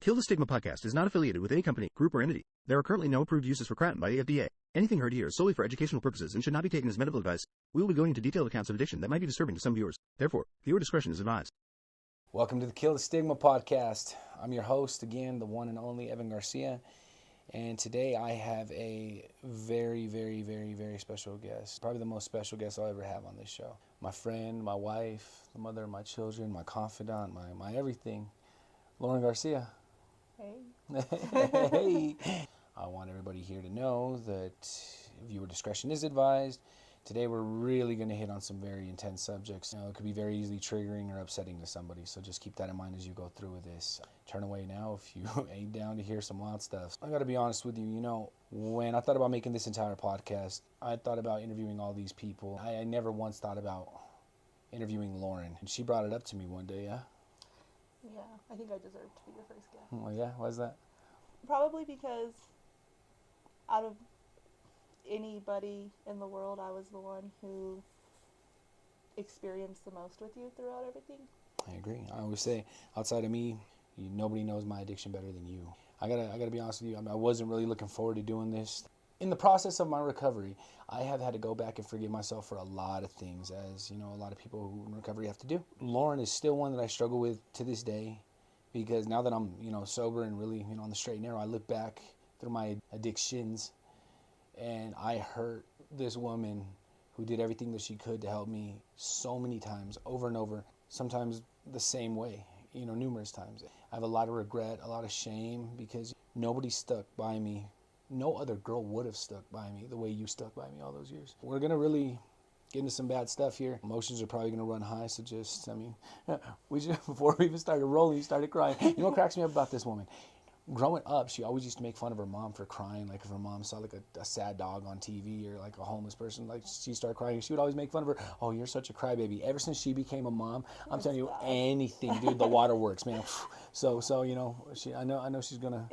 Kill the Stigma podcast is not affiliated with any company, group, or entity. There are currently no approved uses for kratom by the FDA. Anything heard here is solely for educational purposes and should not be taken as medical advice. We will be going into detailed accounts of addiction that might be disturbing to some viewers. Therefore, viewer discretion is advised. Welcome to the Kill the Stigma podcast. I'm your host, again, the one and only Lorryn Garcia. And today I have a very, very, very, very special guest. Probably the most special guest I'll ever have on this show. My friend, my wife, the mother of my children, my confidant, my everything, Lorryn Garcia. Hey. Hey. I want everybody here to know that viewer discretion is advised. Today we're really going to hit on some very intense subjects. It could be very easily triggering or upsetting to somebody, so just keep that in mind as you go through with this. Turn away now if you ain't down to hear some wild stuff. I got to be honest with you, when I thought about making this entire podcast, I thought about interviewing all these people. I never once thought about interviewing Lorryn, and she brought it up to me one day, yeah? Yeah, I think I deserve to be your first guest. Oh, yeah? Why is that? Probably because out of anybody in the world, I was the one who experienced the most with you throughout everything. I agree. I always say, outside of me, nobody knows my addiction better than you. I gotta be honest with you. I wasn't really looking forward to doing this. In the process of my recovery, I have had to go back and forgive myself for a lot of things, as a lot of people who in recovery have to do. Lorryn is still one that I struggle with to this day, because now that I'm sober and really on the straight and narrow, I look back through my addictions and I hurt this woman who did everything that she could to help me so many times, over and over, sometimes the same way, numerous times. I have a lot of regret, a lot of shame, because nobody stuck by me. No other girl would have stuck by me the way you stuck by me all those years. We're going to really get into some bad stuff here. Emotions are probably going to run high, so before we even started rolling, you started crying. You know what cracks me up about this woman? Growing up, she always used to make fun of her mom for crying. Like if her mom saw like a sad dog on TV or like a homeless person, like she started crying, she would always make fun of her. Oh, you're such a crybaby. Ever since she became a mom, I'm telling you, anything, dude, the waterworks, man. So I know she's gonna.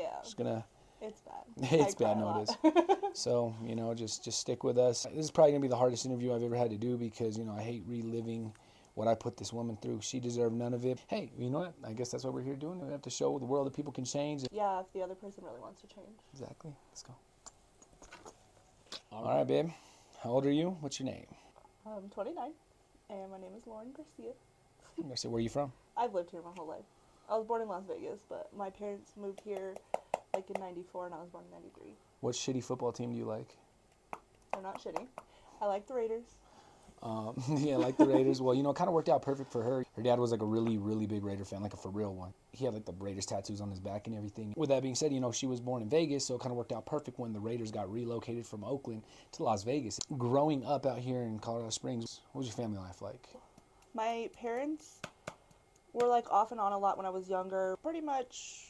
It's bad. It's bad, no, it is. So, just stick with us. This is probably going to be the hardest interview I've ever had to do because, I hate reliving what I put this woman through. She deserved none of it. Hey, you know what? I guess that's what we're here doing. We have to show the world that people can change. Yeah, if the other person really wants to change. Exactly. Let's go. All right, babe. How old are you? What's your name? I'm 29, and my name is Lorryn Garcia. Garcia, where are you from? I've lived here my whole life. I was born in Las Vegas, but my parents moved here in 94, and I was born in 93. What shitty football team do you like? They're not shitty. I like the Raiders. Yeah, I like the Raiders. Well, it kind of worked out perfect for her. Her dad was like a really, really big Raider fan, like a for real one. He had like the Raiders tattoos on his back and everything. With that being said, she was born in Vegas, so it kind of worked out perfect when the Raiders got relocated from Oakland to Las Vegas. Growing up out here in Colorado Springs, what was your family life like? My parents were off and on a lot when I was younger. Pretty much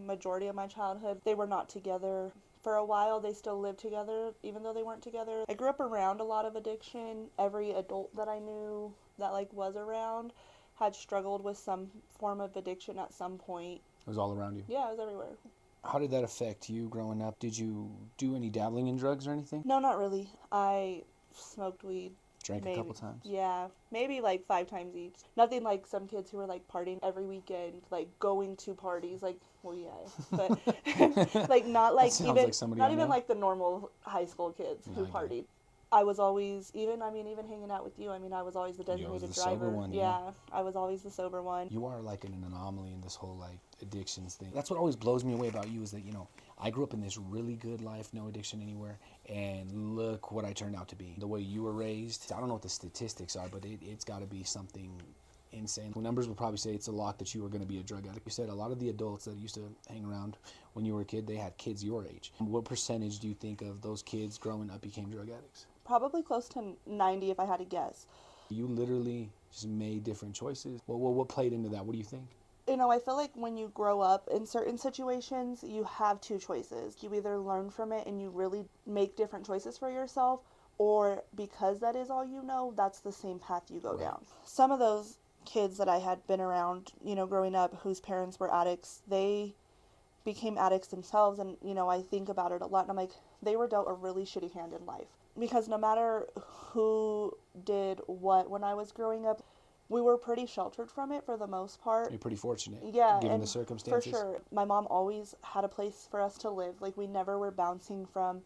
majority of my childhood, they were not together. For a while, they still lived together, even though they weren't together. I grew up around a lot of addiction. Every adult that I knew that was around had struggled with some form of addiction at some point. It was all around you? Yeah, it was everywhere. How did that affect you growing up? Did you do any dabbling in drugs or anything? No, not really. I smoked weed. Drank a couple times? Yeah, maybe 5 times each. Nothing like some kids who are partying every weekend, going to parties. Well, yeah, but not even the normal high school kids who partied. I was always even hanging out with you. I was always the designated driver. Sober one, yeah, I was always the sober one. You are an anomaly in this whole addictions thing. That's what always blows me away about you is that I grew up in this really good life, no addiction anywhere, and look what I turned out to be. The way you were raised, I don't know what the statistics are, but it's got to be something insane. The numbers will probably say it's a lock that you were going to be a drug addict. You said a lot of the adults that used to hang around when you were a kid, they had kids your age. What percentage do you think of those kids growing up became drug addicts? Probably close to 90 if I had to guess. You literally just made different choices. What played into that? What do you think? I feel like when you grow up in certain situations, you have 2 choices. You either learn from it and you really make different choices for yourself, or because that is all you know, that's the same path you go down. Some of those kids that I had been around, growing up, whose parents were addicts, they became addicts themselves, and, I think about it a lot, and I'm like, they were dealt a really shitty hand in life. Because no matter who did what when I was growing up, We were pretty sheltered from it for the most part. You're pretty fortunate. Yeah, Given and the circumstances. for sure. My mom always had a place for us to live. Like, we never were bouncing from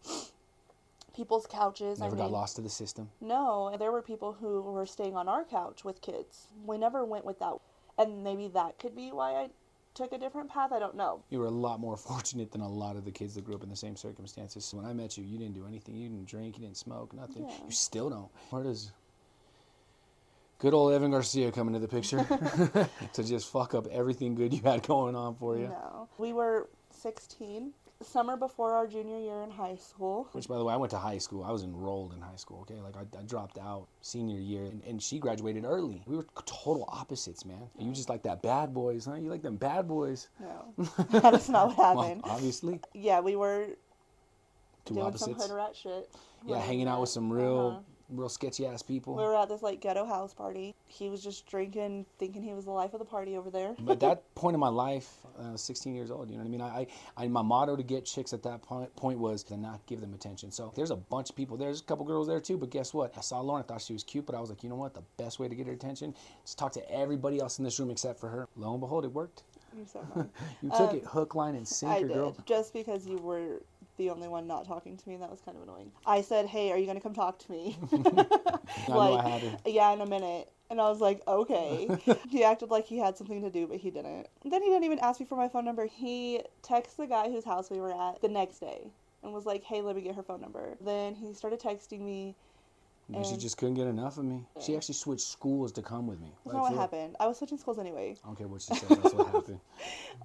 people's couches. Never got lost to the system. No, there were people who were staying on our couch with kids. We never went without. And maybe that could be why I took a different path. I don't know. You were a lot more fortunate than a lot of the kids that grew up in the same circumstances. So when I met you, you didn't do anything. You didn't drink. You didn't smoke. Nothing. Yeah. You still don't. Where does good old Evan Garcia come into the picture to just fuck up everything good you had going on for you? No. We were 16, summer before our junior year in high school. Which, by the way, I went to high school. I was enrolled in high school, okay? Like, I dropped out senior year, and she graduated early. We were total opposites, man. You just like that bad boys, huh? You like them bad boys. No. That's not what happened. Well, obviously. Yeah, we were Two doing opposites. some hood rat shit. Yeah, hanging out with some real sketchy ass people. We were at this like ghetto house party. He was just drinking, thinking he was the life of the party over there. But at that point in my life, I was 16 years old. You know what I mean? I my motto to get chicks at that point was to not give them attention. So there's a bunch of people. There's a couple girls there too. But guess what? I saw Lorryn. I thought she was cute. But I was like, you know what? The best way to get her attention is to talk to everybody else in this room except for her. Lo and behold, it worked. You're so fun. You took it hook, line, and sinker, girl. I did. Just because you were the only one not talking to me, that was kind of annoying. I said, hey, are you going to come talk to me? I knew I had her. Yeah, in a minute. And I was like, okay. He acted like he had something to do, but he didn't. Then he didn't even ask me for my phone number. He texted the guy whose house we were at the next day and was like, hey, let me get her phone number. Then he started texting me. And she just couldn't get enough of me. She actually switched schools to come with me. That's not what happened. I was switching schools anyway. I don't care what she said. That's what happened.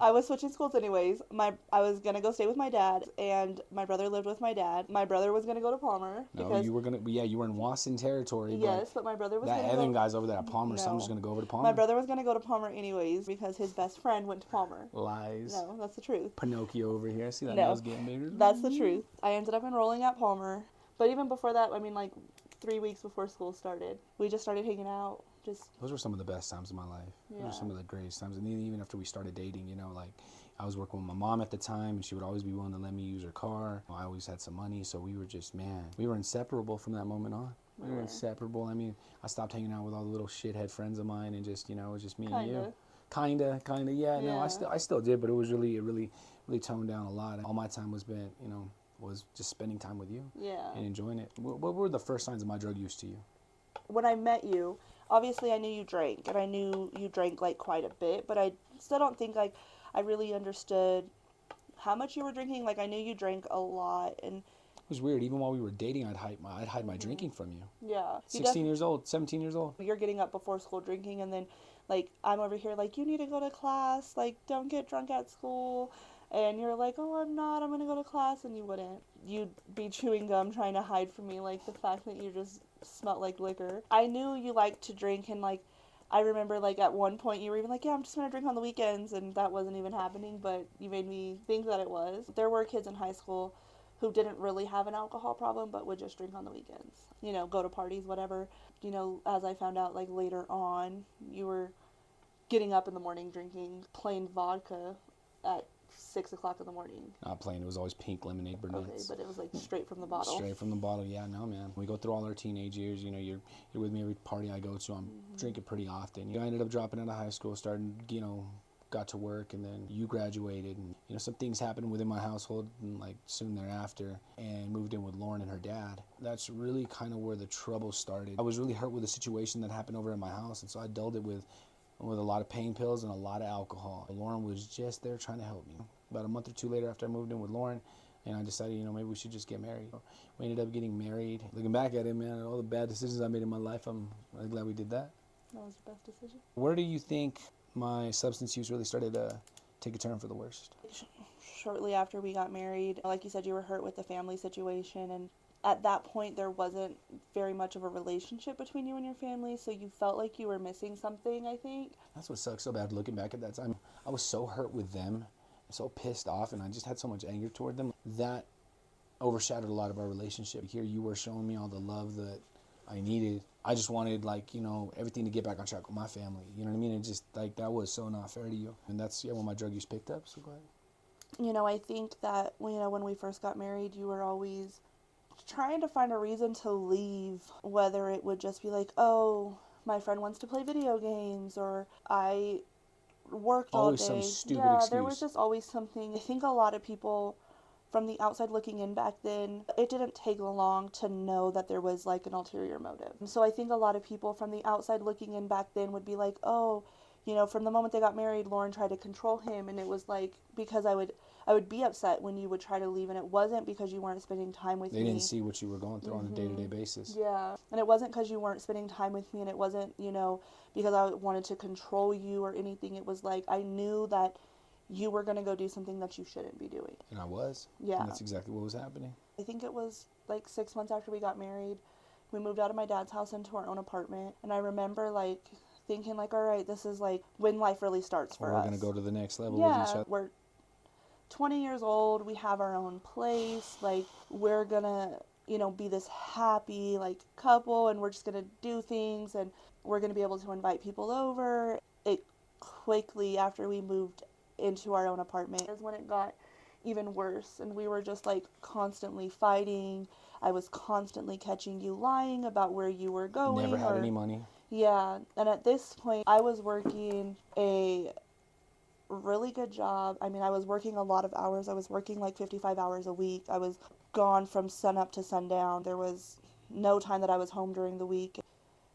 I was switching schools anyways. I was going to go stay with my dad, and my brother lived with my dad. My brother was going to go to Palmer. No, you were going to... Yeah, you were in Watson territory. Yes, but my brother was going to go... That Evan guy's over there at Palmer, so I'm just going to go over to Palmer. My brother was going to go to Palmer anyways because his best friend went to Palmer. Lies. No, that's the truth. Pinocchio over here. See that nose getting bigger? That's the truth. I ended up enrolling at Palmer. But even before that, I mean, like... 3 weeks before school started, we just started hanging out. Those were some of the best times of my life. Yeah. Those were some of the greatest times. And even after we started dating, you know, like I was working with my mom at the time, and she would always be willing to let me use her car. I always had some money, so we were just, man, we were inseparable from that moment on. We were inseparable. I mean, I stopped hanging out with all the little shithead friends of mine, and just, you know, it was just me and you. Kinda, yeah. No, I still did, but it was really toned down a lot. All my time was spent, you know, was just spending time with you and enjoying it. What were the first signs of my drug use to you? When I met you, obviously I knew you drank, and I knew you drank like quite a bit, but I still don't think like I really understood how much you were drinking. Like I knew you drank a lot, and it was weird. Even while we were dating, I'd hide my drinking from you. Yeah. 16 years old, 17 years old. You're getting up before school drinking, and then like I'm over here like, you need to go to class, like don't get drunk at school. And you're like, oh, I'm not, I'm going to go to class. And you wouldn't. You'd be chewing gum trying to hide from me, like, the fact that you just smelled like liquor. I knew you liked to drink, and, like, I remember, like, at one point you were even like, yeah, I'm just going to drink on the weekends. And that wasn't even happening, but you made me think that it was. There were kids in high school who didn't really have an alcohol problem, but would just drink on the weekends. You know, go to parties, whatever. You know, as I found out, like, later on, you were getting up in the morning drinking plain vodka at 6 o'clock in the morning. Not plain. It was always pink lemonade burnett. Okay, but it was like straight from the bottle. Straight from the bottle. Yeah, no, man. We go through all our teenage years. You know, you're with me every party I go to. I'm drinking pretty often. I ended up dropping out of high school, starting, you know, got to work, and then you graduated, and you know, some things happened within my household, and like soon thereafter, and moved in with Lorryn and her dad. That's really kind of where the trouble started. I was really hurt with the situation that happened over at my house, and so I dulled it with a lot of pain pills and a lot of alcohol. Lorryn was just there trying to help me. About a month or two later after I moved in with Lorryn, and I decided, you know, maybe we should just get married. We ended up getting married. Looking back at it, man, all the bad decisions I made in my life, I'm really glad we did that. That was the best decision. Where do you think my substance use really started to take a turn for the worst? Shortly after we got married, like you said, you were hurt with the family situation, and at that point there wasn't very much of a relationship between you and your family, so you felt like you were missing something, I think. That's what sucks so bad looking back at that time. I was so hurt with them, so pissed off, and I just had so much anger toward them. That overshadowed a lot of our relationship. Here you were showing me all the love that I needed. I just wanted, like, you know, everything to get back on track with my family. You know what I mean? And just, like, that was so not fair to you. And that's, when my drug use picked up, so go ahead. You know, I think that, you know, when we first got married, you were always trying to find a reason to leave, whether it would just be like, oh, my friend wants to play video games, or I worked Always all some day. stupid Yeah, excuse. there was just always something. I think a lot of people from the outside looking in back then, it didn't take long to know that there was like an ulterior motive. So I think a lot of people from the outside looking in back then would be like, oh, you know, from the moment they got married, Lorryn tried to control him, and it was like because I would be upset when you would try to leave, and it wasn't because you weren't spending time with me. They didn't see what you were going through on a day-to-day basis. Yeah, and it wasn't because you weren't spending time with me, and it wasn't, you know, because I wanted to control you or anything. It was like I knew that you were going to go do something that you shouldn't be doing. And I was. Yeah. And that's exactly what was happening. I think it was like 6 months after we got married. We moved out of my dad's house into our own apartment. And I remember like thinking like, all right, this is like when life really starts for us. We're going to go to the next level yeah, with each other. We're 20 years old. We have our own place. Like we're going to, you know, be this happy like couple, and we're just going to do things, and we're going to be able to invite people over. It quickly, after we moved into our own apartment, is when it got even worse, and we were just like constantly fighting. I was constantly catching you lying about where you were going. Never had any money. Yeah, and at this point I was working a really good job. I mean, I was working a lot of hours. I was working like 55 hours a week. I was gone from sun up to sundown. There was no time that I was home during the week.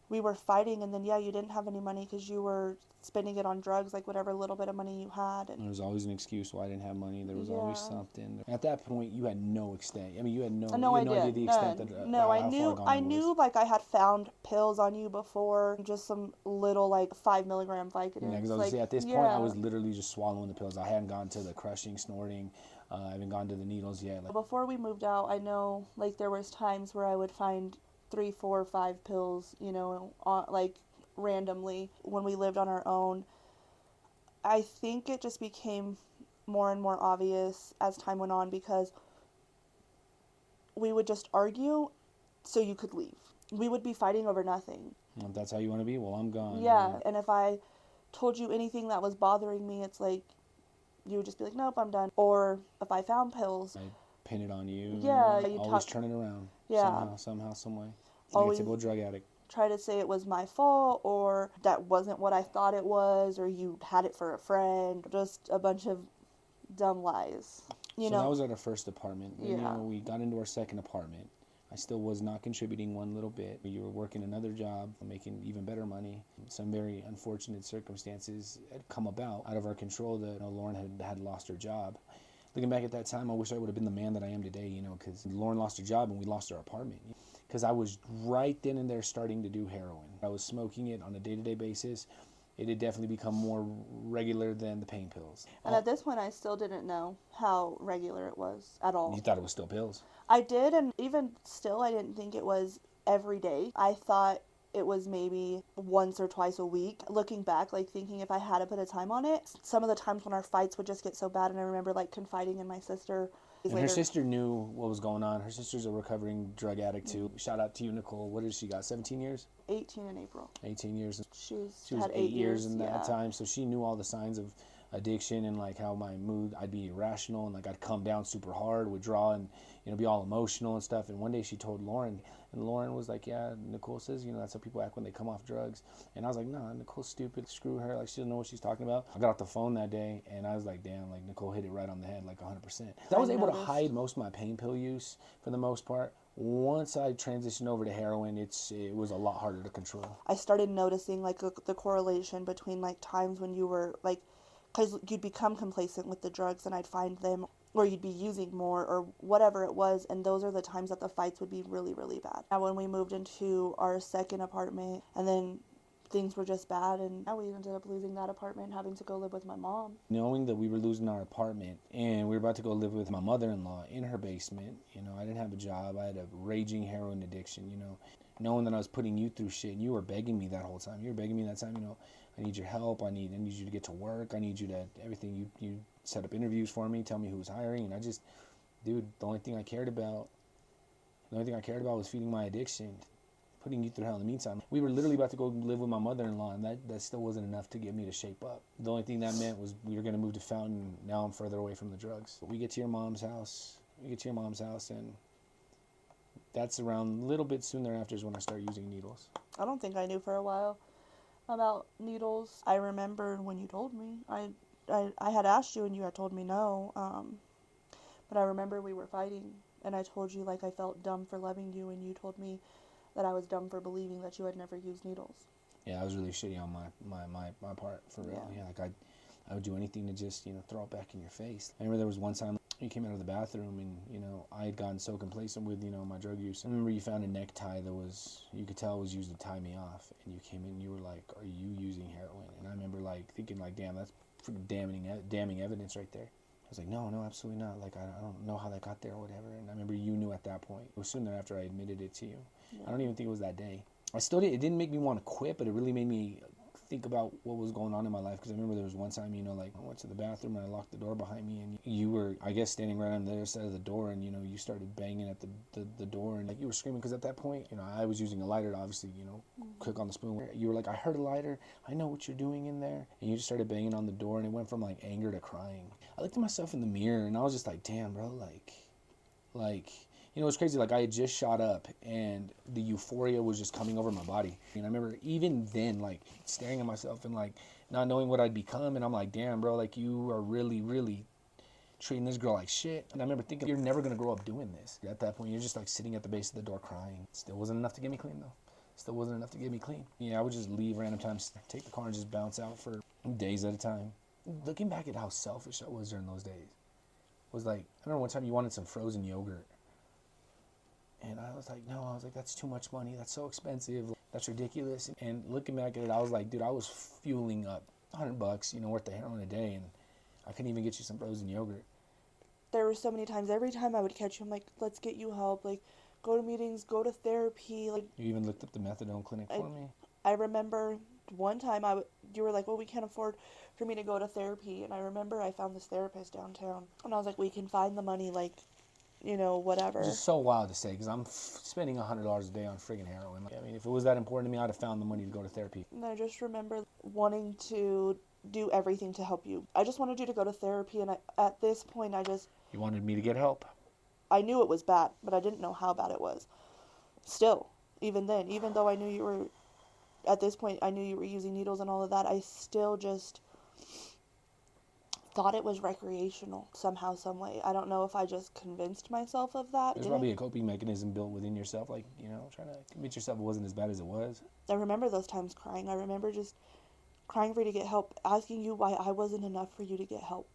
We were fighting, and then yeah, you didn't have any money because you were spending it on drugs, like whatever little bit of money you had. And there was always an excuse why I didn't have money. There was always something. At that point, you had no extent. I mean, you had no idea the extent that. No, I knew like I had found pills on you before, just some little like 5 milligram Vicodin. Yeah, because at this point, I was literally just swallowing the pills. I hadn't gone to the crushing, snorting. I haven't gone to the needles yet. Like, before we moved out, I know like there was times where I would find 3, 4, 5 pills, you know, like randomly when we lived on our own. I think it just became more and more obvious as time went on because we would just argue so you could leave. We would be fighting over nothing. If that's how you want to be, well, I'm gone. Yeah, and if I told you anything that was bothering me, it's like you would just be like, nope, I'm done. Or if I found pills, I'd pin it on you. Yeah, always turn it around. Yeah, somehow, some way. Always like a typical drug addict. Try to say it was my fault, or that wasn't what I thought it was, or you had it for a friend. Just a bunch of dumb lies. You know. That was at our first apartment. Then, Yeah. We got into our second apartment. I still was not contributing one little bit. You were working another job, making even better money. Some very unfortunate circumstances had come about out of our control that Lorryn had lost her job. Looking back at that time, I wish I would have been the man that I am today, because Lorryn lost her job and we lost our apartment. Because I was right then and there starting to do heroin. I was smoking it on a day-to-day basis. It had definitely become more regular than the pain pills. And at this point, I still didn't know how regular it was at all. You thought it was still pills? I did, and even still, I didn't think it was every day. I thought it was maybe once or twice a week. Looking back, like thinking if I had to put a time on it, some of the times when our fights would just get so bad, and I remember like confiding in my sister. And her sister knew what was going on. Her sister's a recovering drug addict too. Shout out to you, Nicole. What has she got, 17 years? 18 in April. 18 years. She was had 8 years in that yeah. time, so she knew all the signs of addiction and like how my mood, I'd be irrational and like I'd come down super hard, withdraw, and be all emotional and stuff. And one day she told Lorryn, and Lorryn was like, yeah, Nicole says, that's how people act when they come off drugs. And I was like, nah, Nicole's stupid, screw her, like she doesn't know what she's talking about. I got off the phone that day and I was like, damn, like Nicole hit it right on the head, like 100%. I was able to hide most of my pain pill use for the most part. Once I transitioned over to heroin, it was a lot harder to control. I started noticing like the correlation between like times when you were like, because you'd become complacent with the drugs and I'd find them, or you'd be using more or whatever it was, and those are the times that the fights would be really, really bad. Now when we moved into our second apartment, and then things were just bad, and now we ended up losing that apartment, having to go live with my mom. Knowing that we were losing our apartment and we were about to go live with my mother-in-law in her basement, I didn't have a job, I had a raging heroin addiction, knowing that I was putting you through shit, and you were begging me that whole time. You were begging me that time, I need your help, I need you to get to work, I need you to, everything, you set up interviews for me, tell me who's hiring, and I just, dude, the only thing I cared about was feeding my addiction, putting you through hell. In the meantime, we were literally about to go live with my mother-in-law, and that still wasn't enough to get me to shape up. The only thing that meant was we were going to move to Fountain. Now I'm further away from the drugs. We get to your mom's house, and that's around a little bit soon thereafter is when I started using needles. I don't think I knew for a while about needles. I remember when you told me. I had asked you and you had told me no. But I remember we were fighting and I told you like I felt dumb for loving you and you told me that I was dumb for believing that you had never used needles. Yeah, I was really shitty on my part, for real. Yeah, like I would do anything to just, throw it back in your face. I remember there was one time you came out of the bathroom and, I had gotten so complacent with, my drug use. I remember you found a necktie that you could tell was used to tie me off. And you came in and you were like, are you using heroin? And I remember like thinking like, damn, that's pretty damning evidence right there. I was like, no, absolutely not. Like, I don't know how that got there or whatever. And I remember you knew at that point. It was soon thereafter I admitted it to you. Yeah. I don't even think it was that day. It didn't make me want to quit, but it really made me think about what was going on in my life. Because I remember there was one time, like I went to the bathroom and I locked the door behind me and you were, I guess, standing right on the other side of the door and, you started banging at the door and like you were screaming because at that point, I was using a lighter to obviously, cook on the spoon. You were like, I heard a lighter. I know what you're doing in there. And you just started banging on the door and it went from like anger to crying. I looked at myself in the mirror and I was just like, damn, bro, like, it's crazy. Like I had just shot up and the euphoria was just coming over my body. And I remember even then, like staring at myself and like not knowing what I'd become. And I'm like, damn, bro, like you are really, really treating this girl like shit. And I remember thinking, you're never going to grow up doing this. At that point, you're just like sitting at the base of the door crying. Still wasn't enough to get me clean though. Still wasn't enough to get me clean. Yeah, I would just leave random times, take the car and just bounce out for days at a time. Looking back at how selfish I was during those days was like, I remember one time you wanted some frozen yogurt. And I was like, no, that's too much money. That's so expensive. That's ridiculous. And looking back at it, I was like, dude, I was fueling up $100, worth of heroin a day. And I couldn't even get you some frozen yogurt. There were so many times, every time I would catch you, I'm like, let's get you help. Like, go to meetings, go to therapy. Like, you even looked up the methadone clinic for me. I remember one time you were like, well, we can't afford for me to go to therapy. And I remember I found this therapist downtown. And I was like, we can find the money, like, whatever. It's just so wild to say because I'm spending $100 a day on friggin' heroin. Like, I mean, if it was that important to me, I'd have found the money to go to therapy. And I just remember wanting to do everything to help you. I just wanted you to go to therapy, and at this point, You wanted me to get help? I knew it was bad, but I didn't know how bad it was. Still, even then, even though I knew you were, at this point, I knew you were using needles and all of that, I still just thought it was recreational somehow, some way. I don't know if I just convinced myself of that. There's probably a coping mechanism built within yourself, like, trying to convince yourself it wasn't as bad as it was. I remember those times crying. I remember just crying for you to get help, asking you why I wasn't enough for you to get help.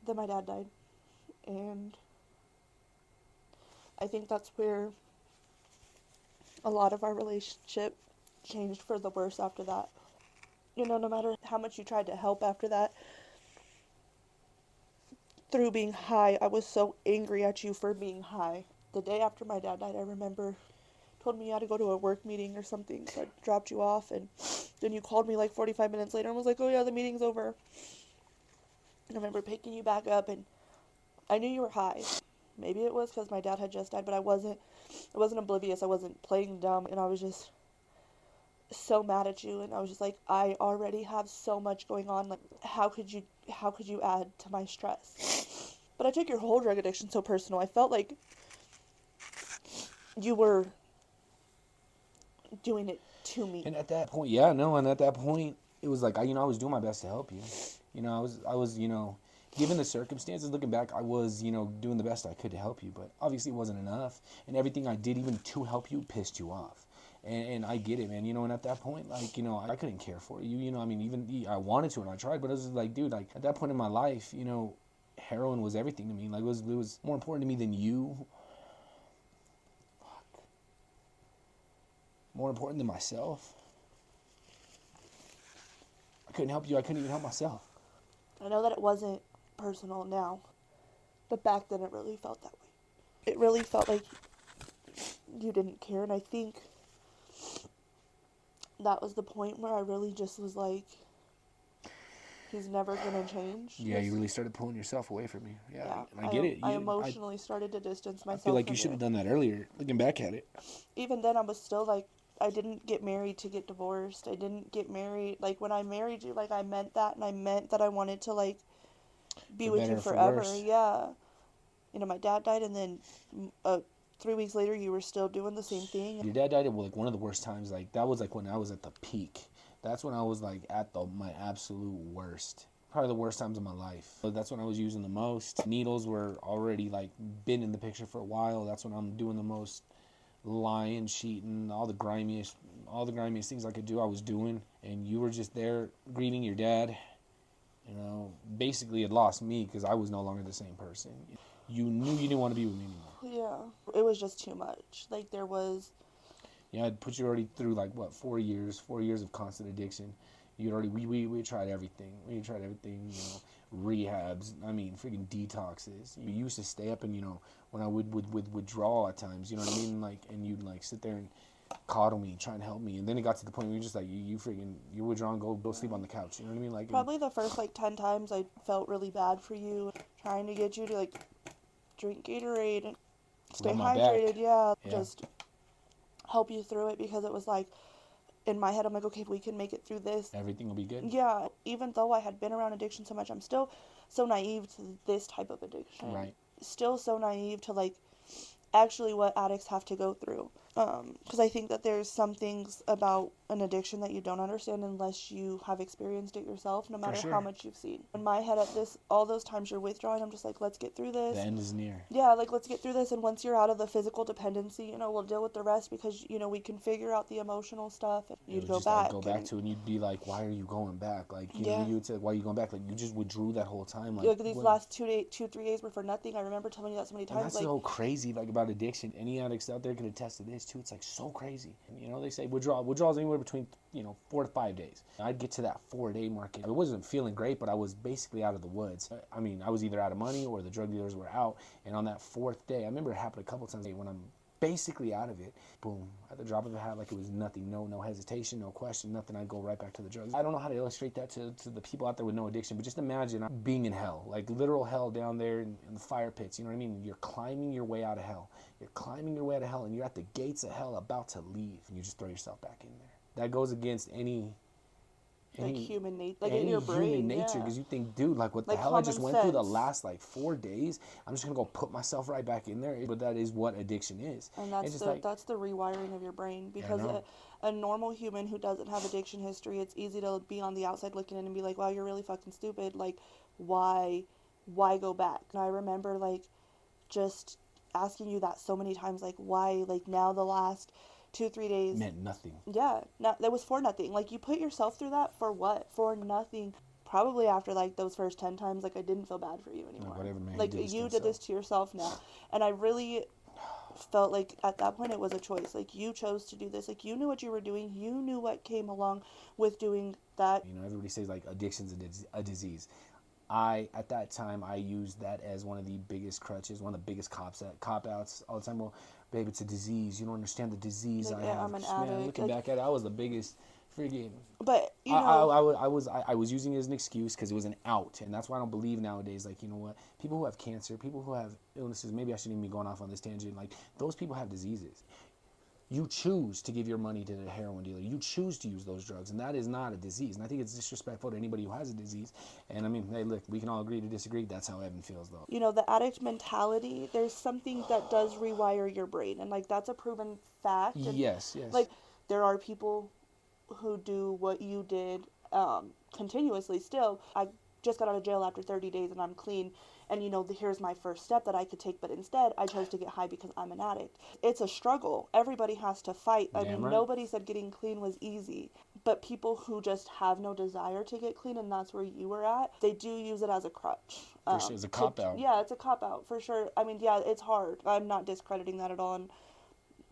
Then my dad died. And I think that's where a lot of our relationship changed for the worse after that. No matter how much you tried to help after that, through being high, I was so angry at you for being high. The day after my dad died, I remember, told me you had to go to a work meeting or something, so I dropped you off, and then you called me like 45 minutes later and was like, oh yeah, the meeting's over. I remember picking you back up, and I knew you were high. Maybe it was because my dad had just died, but I wasn't oblivious, I wasn't playing dumb, and I was just so mad at you, and I was just like, I already have so much going on, like, how could you add to my stress? But I took your whole drug addiction so personal. I felt like you were doing it to me. And at that point, it was like, I was doing my best to help you. I was, given the circumstances, looking back, I was, doing the best I could to help you, but obviously it wasn't enough, and everything I did even to help you pissed you off. And I get it, man, and at that point, like, I couldn't care for you, even I wanted to and I tried, but it was like, dude, like, at that point in my life, heroin was everything to me. Like, it was more important to me than you. Fuck. More important than myself. I couldn't help you, I couldn't even help myself. I know that it wasn't personal now, but back then it really felt that way. It really felt like you didn't care, and I think that was the point where I really just was like, he's never gonna change. Yeah, you really started pulling yourself away from me. Yeah. And I get it. I emotionally started to distance myself. I feel like you should have done that earlier, looking back at it. Even then, I was still like, I didn't get married to get divorced. I didn't get married, like, when I married you, like, I meant that, and I meant that I wanted to, like, be with you forever. Yeah. My dad died, and then 3 weeks later you were still doing the same thing. Your dad died at like one of the worst times. Like that was like when I was at the peak. That's when I was like at my absolute worst. Probably the worst times of my life. So that's when I was using the most. Needles were already like been in the picture for a while. That's when I'm doing the most lying, cheating, all the grimiest things I could do, I was doing. And you were just there grieving your dad. You know, basically it lost me because I was no longer the same person. You knew you didn't want to be with me anymore. Yeah, it was just too much. Like there was. Yeah, I'd put you already through like what 4 years of constant addiction. You already we tried everything. We tried everything. You know, rehabs. I mean, freaking detoxes. You used to stay up and you know when I would withdraw at times. You know what I mean? Like and you'd like sit there and coddle me, try and help me, and then it got to the point where you're just like you withdraw and go sleep on the couch. You know what I mean? Like probably the first like 10 times I felt really bad for you, trying to get you to like drink Gatorade and stay hydrated. Yeah, just help you through it because it was like in my head I'm like, okay, if we can make it through this, everything will be good. Yeah, even though I had been around addiction so much, I'm still so naive to this type of addiction. Right. Still so naive to like actually what addicts have to go through. Because I think that there's some things about an addiction that you don't understand unless you have experienced it yourself, no matter how much you've seen. In my head at this, all those times you're withdrawing, I'm just like, let's get through this. The end is near. Yeah, like, let's get through this, and once you're out of the physical dependency, you know, we'll deal with the rest because, you know, we can figure out the emotional stuff, and you'd go back. Like, go back to it, and you'd be like, why are you going back? Like, you know, you'd say, why are you going back? Like, you just withdrew that whole time. Like these last 3 days were for nothing. I remember telling you that so many times. And that's like, so crazy, like, about addiction. Any addicts out there can attest to this, too. It's, like, so crazy. And, you know, they say withdrawals anywhere between, you know, 4 to 5 days. I'd get to that 4-day mark. It wasn't feeling great, but I was basically out of the woods. I mean, I was either out of money or the drug dealers were out. And on that 4th day, I remember it happened a couple times when I'm basically out of it, boom, at the drop of a hat, like it was nothing, no hesitation, no question, nothing. I'd go right back to the drugs. I don't know how to illustrate that to the people out there with no addiction, but just imagine being in hell, like literal hell down there in the fire pits, you know what I mean? You're climbing your way out of hell. You're climbing your way out of hell, and you're at the gates of hell about to leave, and you just throw yourself back in there. That goes against any human nature, like in your brain, human nature, because you think, dude, like what the hell I just went through the last like 4 days, I'm just gonna go put myself right back in there. But that is what addiction is, and that's the rewiring of your brain, because a normal human who doesn't have addiction history, it's easy to be on the outside looking in and be like, wow, you're really fucking stupid, like why go back? And I remember like just asking you that so many times, like why, like now the last 2-3 days meant nothing. Yeah, that was for nothing. Like you put yourself through that for what? For nothing. Probably after like those first 10 times, like I didn't feel bad for you anymore. Like, whatever, man, like you did this to yourself now, and I really felt like at that point it was a choice. Like you chose to do this. Like you knew what you were doing. You knew what came along with doing that. You know, everybody says like addiction's a disease. At that time, I used that as one of the biggest crutches, one of the biggest cop-outs all the time. Well, babe, it's a disease. You don't understand the disease I have. I'm an addict. Man, looking back at it, I was the biggest friggin'. But, you know. I was using it as an excuse because it was an out. And that's why I don't believe nowadays, like, you know what? People who have cancer, people who have illnesses, maybe I shouldn't even be going off on this tangent. Like, those people have diseases. You choose to give your money to the heroin dealer. You choose to use those drugs, and that is not a disease. And I think it's disrespectful to anybody who has a disease. And I mean, hey, look, we can all agree to disagree. That's how Evan feels, though. You know, the addict mentality, there's something that does rewire your brain, and like that's a proven fact. And, yes. Like there are people who do what you did continuously still. I just got out of jail after 30 days, and I'm clean. And, you know, here's my first step that I could take. But instead, I chose to get high because I'm an addict. It's a struggle. Everybody has to fight. I mean, nobody said getting clean was easy. But people who just have no desire to get clean, and that's where you were at, they do use it as a crutch. For sure, it's a cop-out. Yeah, it's a cop-out, for sure. I mean, yeah, it's hard. I'm not discrediting that at all. And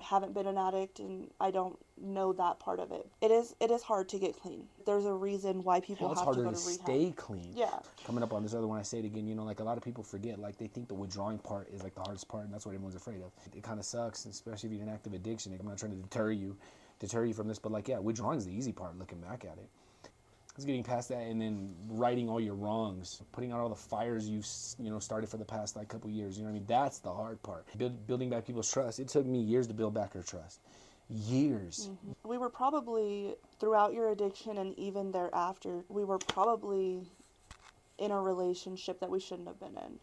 haven't been an addict, and I don't know that part of it. It is hard to get clean. There's a reason why people have to go to rehab. It's harder to stay clean. Yeah. Coming up on this other one, I say it again, you know, like a lot of people forget, like they think the withdrawing part is like the hardest part, and that's what everyone's afraid of. It kind of sucks, especially if you're in active addiction. I'm not trying to deter you from this, but like, yeah, withdrawing is the easy part looking back at it. It's getting past that and then righting all your wrongs, putting out all the fires you started for the past like couple years. You know what I mean? That's the hard part. Building back people's trust. It took me years to build back her trust. Years. Mm-hmm. We were probably, throughout your addiction and even thereafter, we were probably in a relationship that we shouldn't have been in.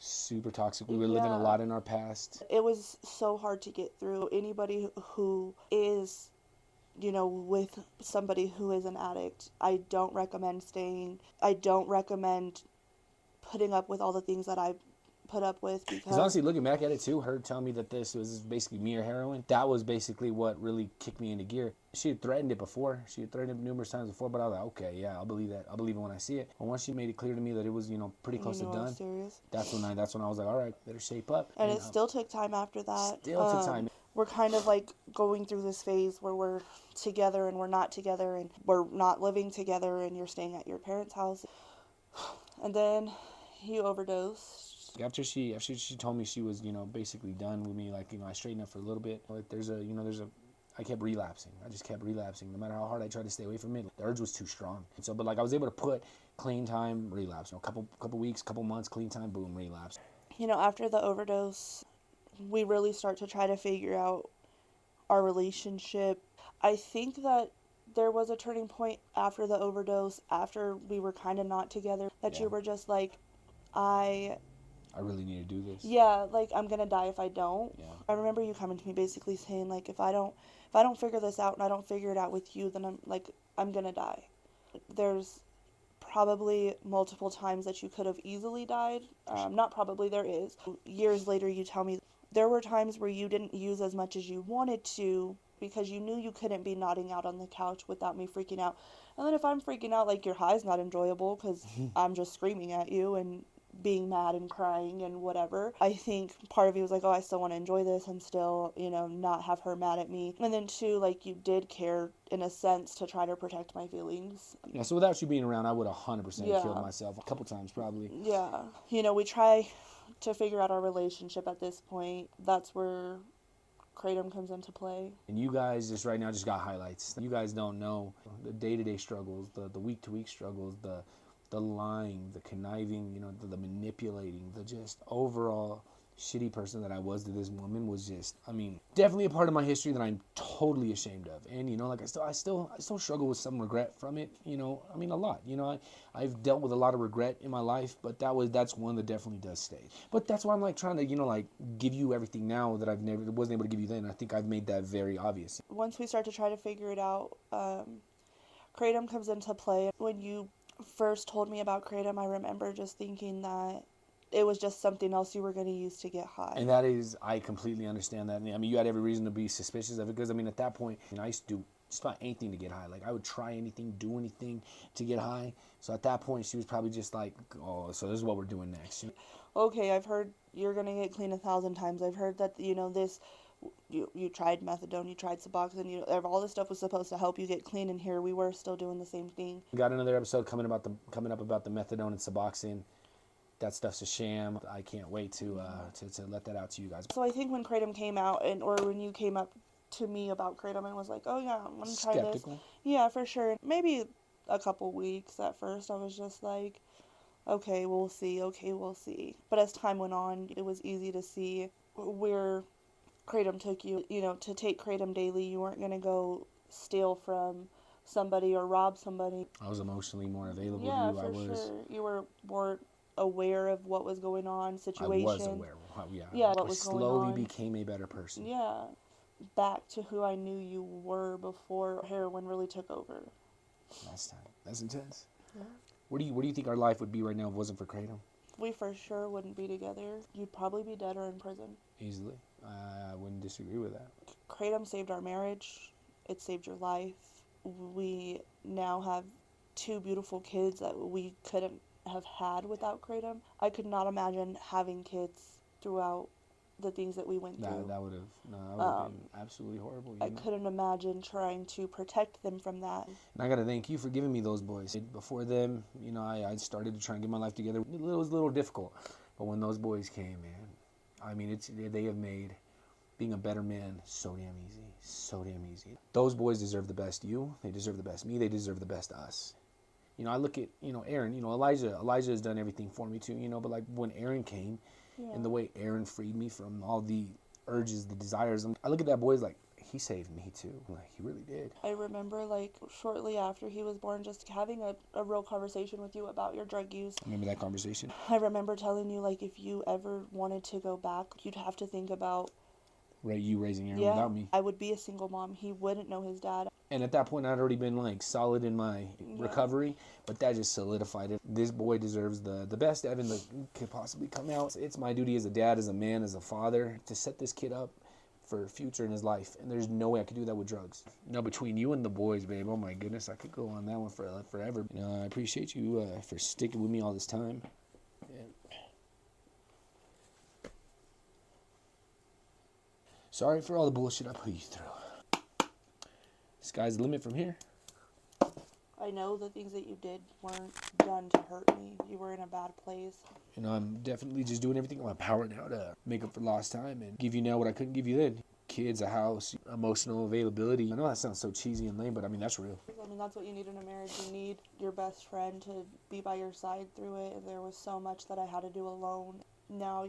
super toxic. We were living a lot in our past. It was so hard to get through. Anybody who is, with somebody who is an addict, I don't recommend staying. I don't recommend putting up with all the things that I put up with, because honestly, looking back at it too, her telling me that this was basically me or heroin, that was basically what really kicked me into gear. She had threatened it before. She had threatened it numerous times before, but I was like, okay, yeah, I'll believe that. I'll believe it when I see it. But once she made it clear to me that it was, pretty close to done, that's when I was like, all right, better shape up. And it still took time after that. Still took time. We're kind of like going through this phase where we're together and we're not together, and we're not living together, and you're staying at your parents' house. And then he overdosed. After she told me she was, basically done with me, like, I straightened up for a little bit. Like, I kept relapsing. I just kept relapsing. No matter how hard I tried to stay away from it, the urge was too strong. And so, but like, I was able to put clean time, relapse. Couple weeks, couple months, clean time, boom, relapse. After the overdose, we really start to try to figure out our relationship. I think that there was a turning point after the overdose, after we were kind of not together, that you were just like, I really need to do this. Yeah, like, I'm gonna die if I don't. Yeah. I remember you coming to me basically saying, like, if I don't figure this out and I don't figure it out with you, then I'm gonna die. There's probably multiple times that you could have easily died. Not probably, there is. Years later, you tell me there were times where you didn't use as much as you wanted to because you knew you couldn't be nodding out on the couch without me freaking out. And then if I'm freaking out, like, your high's not enjoyable because I'm just screaming at you and being mad and crying and whatever. I think part of you was like, oh, I still want to enjoy this and still, not have her mad at me. And then two, like, you did care in a sense to try to protect my feelings. Yeah, so without you being around, I would 100% killed myself a couple times probably. Yeah. We try to figure out our relationship at this point. That's where kratom comes into play. And you guys just right now just got highlights. You guys don't know the day-to-day struggles, the week-to-week struggles, the lying, the conniving, the manipulating, the just overall shitty person that I was to this woman was just, definitely a part of my history that I'm totally ashamed of. And, like, I still struggle with some regret from it, a lot. I've dealt with a lot of regret in my life, but that's one that definitely does stay. But that's why I'm, like, trying to, give you everything now that wasn't able to give you then. I think I've made that very obvious. Once we start to try to figure it out, kratom comes into play. When you first told me about kratom, I remember just thinking that it was just something else you were going to use to get high. And that is, I completely understand that. You had every reason to be suspicious of it because, at that point, I used to do just about anything to get high. Like, I would try anything, do anything to get high. So at that point, she was probably just like, oh, so this is what we're doing next. Okay, I've heard you're going to get clean 1,000 times. I've heard that, this... You tried methadone, you tried Suboxone, all this stuff was supposed to help you get clean, and here we were still doing the same thing. We got another episode coming up about the methadone and Suboxone. That stuff's a sham. I can't wait to let that out to you guys. So I think when kratom came out, or when you came up to me about kratom and was like, oh yeah, I'm gonna try Skeptical. this. Yeah, for sure. Maybe a couple weeks at first, I was just like, okay, we'll see. But as time went on, it was easy to see where kratom took you. To take kratom daily, you weren't going to go steal from somebody or rob somebody. I was emotionally more available to you. For sure. You were more aware of what was going on, situation. I was aware. What was going on. Slowly became a better person. Yeah. Back to who I knew you were before heroin really took over. Last time. That's intense. Yeah. Where do you think our life would be right now if it wasn't for kratom? We for sure wouldn't be together. You'd probably be dead or in prison. Easily. I wouldn't disagree with that. Kratom saved our marriage. It saved your life. We now have 2 beautiful kids that we couldn't have had without kratom. I could not imagine having kids throughout the things that we went through. That would have been absolutely horrible. I couldn't imagine trying to protect them from that. And I got to thank you for giving me those boys. Before them, I started to try and get my life together. It was a little difficult. But when those boys came, man, they have made being a better man so damn easy. Those boys deserve the best you. They deserve the best me. They deserve the best us. I look at, Aaron, Elijah has done everything for me too, but like when Aaron came and the way Aaron freed me from all the urges, the desires, I look at that boy as like, he saved me too. Like, he really did. I remember, like, shortly after he was born, just having a real conversation with you about your drug use. Remember that conversation? I remember telling you, like, if you ever wanted to go back, you'd have to think about You raising Aaron without me. I would be a single mom. He wouldn't know his dad. And at that point, I'd already been, like, solid in my recovery, but that just solidified it. This boy deserves the best Evan that could possibly come out. It's my duty as a dad, as a man, as a father, to set this kid up for a future in his life. And there's no way I could do that with drugs. Between you and the boys, babe, oh my goodness, I could go on that one for forever. I appreciate you for sticking with me all this time. Sorry for all the bullshit I put you through. Sky's the limit from here. I know the things that you did weren't done to hurt me. You were in a bad place. I'm definitely just doing everything in my power now to make up for lost time and give you now what I couldn't give you then. Kids, a house, emotional availability. I know that sounds so cheesy and lame, but I mean, that's real. I mean, that's what you need in a marriage. You need your best friend to be by your side through it. And there was so much that I had to do alone. Now,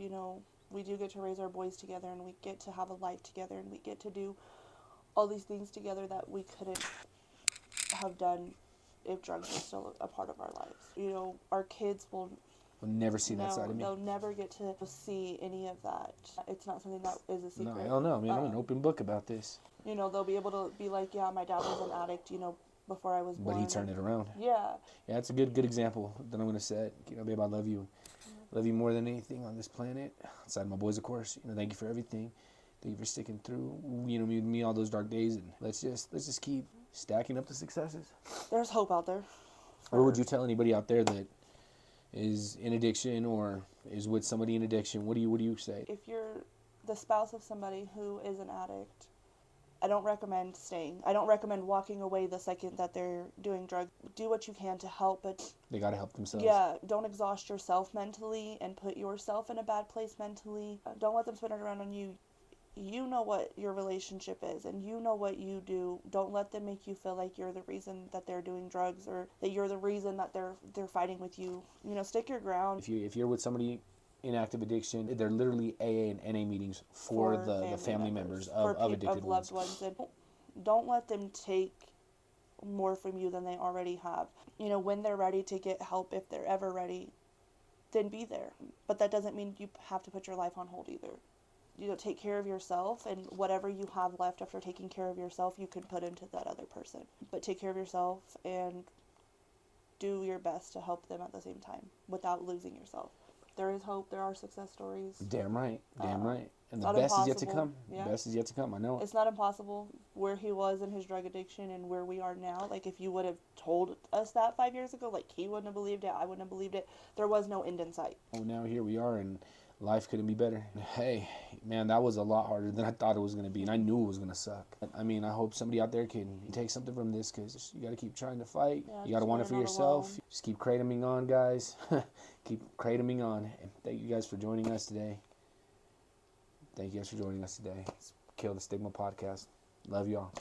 we do get to raise our boys together, and we get to have a life together, and we get to do all these things together that we couldn't have done if drugs were still a part of our lives. Our kids will never see that side of me. They'll never get to see any of that. It's not something that is a secret. No, hell no, man. I'm an open book about this. They'll be able to be like, yeah, my dad was an addict, before I was born. But he turned it around. Yeah. Yeah, it's a good example that I'm going to set. Babe, I love you. Love you more than anything on this planet. Outside my boys, of course. Thank you for everything. Thank you for sticking through, me all those dark days. And let's just keep stacking up the successes. There's hope out there. What would you tell anybody out there that is in addiction or is with somebody in addiction? What do you say? If you're the spouse of somebody who is an addict, I don't recommend staying. I don't recommend walking away the second that they're doing drugs. Do what you can to help, but they got to help themselves. Yeah, don't exhaust yourself mentally and put yourself in a bad place mentally. Don't let them spin it around on you. You know what your relationship is, and you know what you do. Don't let them make you feel like you're the reason that they're doing drugs or that you're the reason that they're fighting with you. Stick your ground. If you're with somebody in active addiction, they're literally AA and NA meetings for the family members of addicted loved ones. And don't let them take more from you than they already have. When they're ready to get help, if they're ever ready, then be there. But that doesn't mean you have to put your life on hold either. Take care of yourself, and whatever you have left after taking care of yourself, you can put into that other person. But take care of yourself and do your best to help them at the same time without losing yourself. There is hope. There are success stories. Damn right. And the best is yet to come. Yeah. The best is yet to come. I know it. It's not impossible where he was in his drug addiction and where we are now. Like, if you would have told us that 5 years ago, like, he wouldn't have believed it. I wouldn't have believed it. There was no end in sight. Oh, now here we are, and life couldn't be better. Hey, man, that was a lot harder than I thought it was going to be, and I knew it was going to suck. I mean, I hope somebody out there can take something from this, because you got to keep trying to fight. Yeah, you got to want it for yourself. Alone. Just keep kratoming on, guys. Keep kratoming on. And thank you guys for joining us today. Thank you guys for joining us today. It's Kill the Stigma podcast. Love y'all.